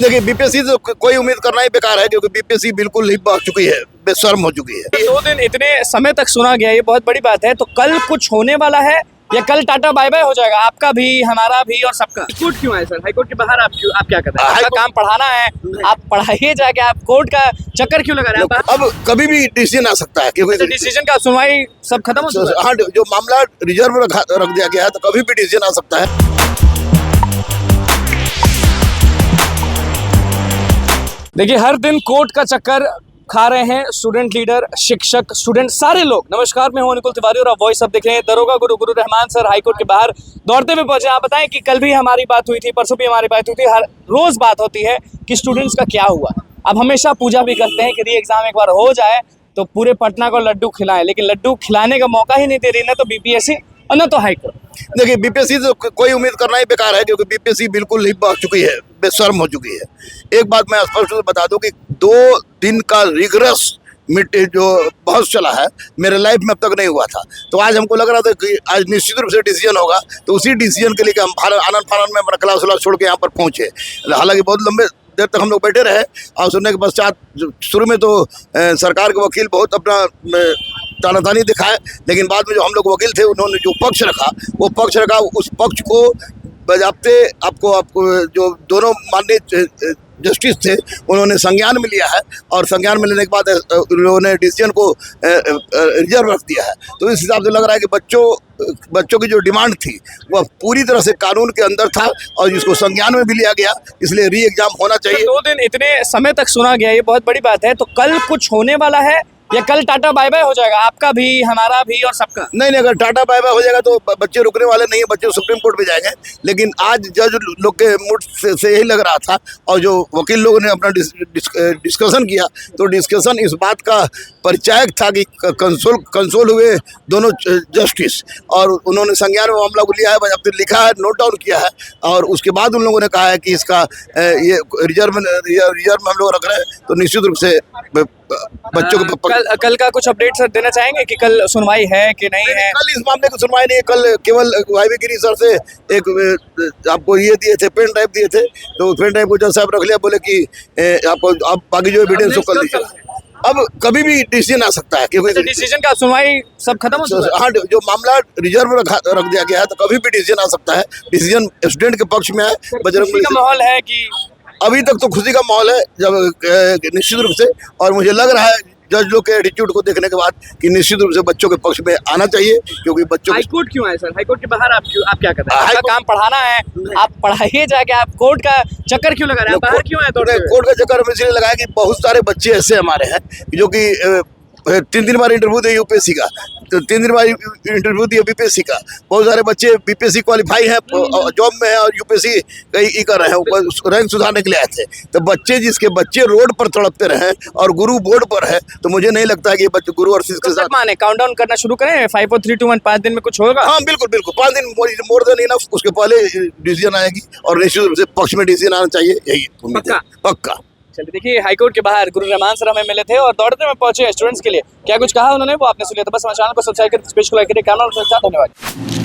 देखिए बीपीएससी से कोई उम्मीद करना ही बेकार है, क्योंकि बीपीएससी बिल्कुल ही भाग चुकी है, बेशर्म हो चुकी है। 2 दिन इतने समय तक सुना गया, ये बहुत बड़ी बात है। तो कल कुछ होने वाला है या कल टाटा बाय बाय हो जाएगा, आपका भी, हमारा भी और सबका? हाईकोर्ट क्यों है सर? हाईकोर्ट के बाहर आप क्या कर रहे हैं? आपका काम पढ़ाना है, आप पढ़ाइए जाके, आप कोर्ट का चक्कर क्यों लगा रहे हैं? अब कभी भी डिसीजन आ सकता है, क्योंकि डिसीजन का सुनवाई सब खत्म हो चुका है। हाँ, जो मामला रिजर्व रख दिया गया है, तो कभी भी डिसीजन आ सकता है। देखिए, हर दिन कोर्ट का चक्कर खा रहे हैं स्टूडेंट लीडर, शिक्षक, स्टूडेंट, सारे लोग। नमस्कार, मैं हूं निकुल तिवारी और आप वॉइस अब देख रहे हैं। दरोगा गुरु रहमान सर हाईकोर्ट के बाहर दौड़ते हुए पहुंचे। आप बताएं कि कल भी हमारी बात हुई थी, परसों भी हमारी बात हुई थी। हर रोज बात होती है कि स्टूडेंट्स का क्या हुआ। अब हमेशा पूजा भी करते हैं कि री एग्जाम एक बार हो जाए तो पूरे पटना को लड्डू खिलाएं, लेकिन लड्डू खिलाने का मौका ही नहीं दे रही, ना तो बीपीएससी और ना तो हाईकोर्ट। देखिए बीपीएससी से कोई उम्मीद करना ही बेकार है, क्योंकि बीपीएससी बिल्कुल ही भाग चुकी है, बेशर्म हो चुकी है। एक बात मैं स्पष्ट रूप से बता दूं कि 2 दिन का रिगरस जो बहस चला है, मेरे लाइफ में अब तक नहीं हुआ था। तो आज हमको लग रहा था कि आज निश्चित रूप से डिसीजन होगा, तो उसी डिसीजन के लिए हम आनंद फानंद में अपना क्लास व्लास छोड़ के यहाँ पर पहुँचे। हालांकि बहुत लंबे देर तक हम लोग बैठे रहे और सुनने के पश्चात शुरू में तो सरकार के वकील बहुत अपना तानातानी दिखाए, लेकिन बाद में जो हम लोग वकील थे उन्होंने जो पक्ष रखा, वो पक्ष रखा, उस पक्ष को बजाते आपको जो दोनों माननीय जस्टिस थे उन्होंने संज्ञान में लिया है, और संज्ञान में लेने के बाद उन्होंने डिसीजन को रिजर्व रख दिया है। तो इस हिसाब से लग रहा है कि बच्चों की जो डिमांड थी वह पूरी तरह से कानून के अंदर था, और जिसको संज्ञान में भी लिया गया, इसलिए री एग्जाम होना चाहिए। 2 दिन इतने समय तक सुना गया, ये बहुत बड़ी बात है। तो कल कुछ होने वाला है या कल टाटा बाय बाय हो जाएगा, आपका भी, हमारा भी और सबका? नहीं, अगर टाटा बाय बाय हो जाएगा तो बच्चे रुकने वाले नहीं है, बच्चे सुप्रीम कोर्ट में जाएंगे। लेकिन आज जज लोग के मूड से यही लग रहा था, और जो वकील लोगों ने अपना डिस्कशन किया, तो डिस्कशन इस बात का परिचायक था कि कंसोल हुए दोनों जस्टिस, और उन्होंने संज्ञान में मामला को लिया है, अब लिखा है, नोट डाउन किया है, और उसके बाद उन लोगों ने कहा है कि इसका ये रिजर्व में हम लोग रख रहे हैं। तो निश्चित रूप से बच्चों को कल का कुछ अपडेट सर देना चाहेंगे कि कल सुनवाई है कि नहीं है? कल इस मामले की सुनवाई नहीं है। कल केवल वाईवी गिरी सर से एक आपको ये दिए थे, पेन ड्राइव दिए थे, तो पेन ड्राइव को जज साहब रख लिया, बोले कि आपको आप बाकी जो एविडेंस हो कल दीजिए। अब कभी भी डिसीजन आ सकता है, क्योंकि डिसीजन का सुनवाई सब खत्म हो चुका है। हाँ, जो मामला रिजर्व रख दिया गया है, तो कभी भी डिसीजन आ सकता है। डिसीजन स्टूडेंट के पक्ष में है। बजरंग का माहौल है कि अभी तक तो खुशी का माहौल है, जब निश्चित रूप से, और मुझे लग रहा है जज लोग के एटीट्यूड को देखने के बाद कि निश्चित रूप से बच्चों के पक्ष में आना चाहिए, क्योंकि बच्चों। हाईकोर्ट क्यों है सर? हाईकोर्ट के बाहर आप क्या कर रहे हैं? आपका काम पढ़ाना है, आप पढ़ाइए जाके, आप कोर्ट का चक्कर क्यों लगा रहे हैं? बाहर क्यों है? कोर्ट का चक्कर हम इसलिए लगाया कि बहुत सारे बच्चे ऐसे हमारे हैं जो कि 3 बार इंटरव्यू दिए यूपीएससी का, तो 3 बार इंटरव्यू दिए बीपीएससी का। बहुत सारे बच्चे बीपीएससी क्वालिफाई हैं, जॉब में हैं, और यूपीएससी कहीं कर रहे हैं, रैंक सुधारने के लिए आए थे। तो जिसके बच्चे रोड पर तड़पते रहे और गुरु बोर्ड पर है, तो मुझे नहीं लगता है कि बच्चे गुरु और शिष्य के साथ माने काउंटडाउन करना शुरू करें। 5 4 3 2 1 5 दिन में कुछ होगा? हाँ, बिल्कुल 5 दिन मोर देन इनफ, उसके पहले डिसीजन आएगी, और निश्चित रूप से पक्ष में डिसीजन आना चाहिए, यही उम्मीद है। पक्का। चलिए, देखिए, हाईकोर्ट के बाहर गुरु रहमान सर हमें मिले थे और दौड़ते में पहुंचे स्टूडेंट्स के लिए। क्या कुछ कहा उन्होंने वो आपने सुन लिया। तो बस हमारे चैनल को सब्सक्राइब करके, स्पेशल लाइक करिए, कैमरा धन्यवाद।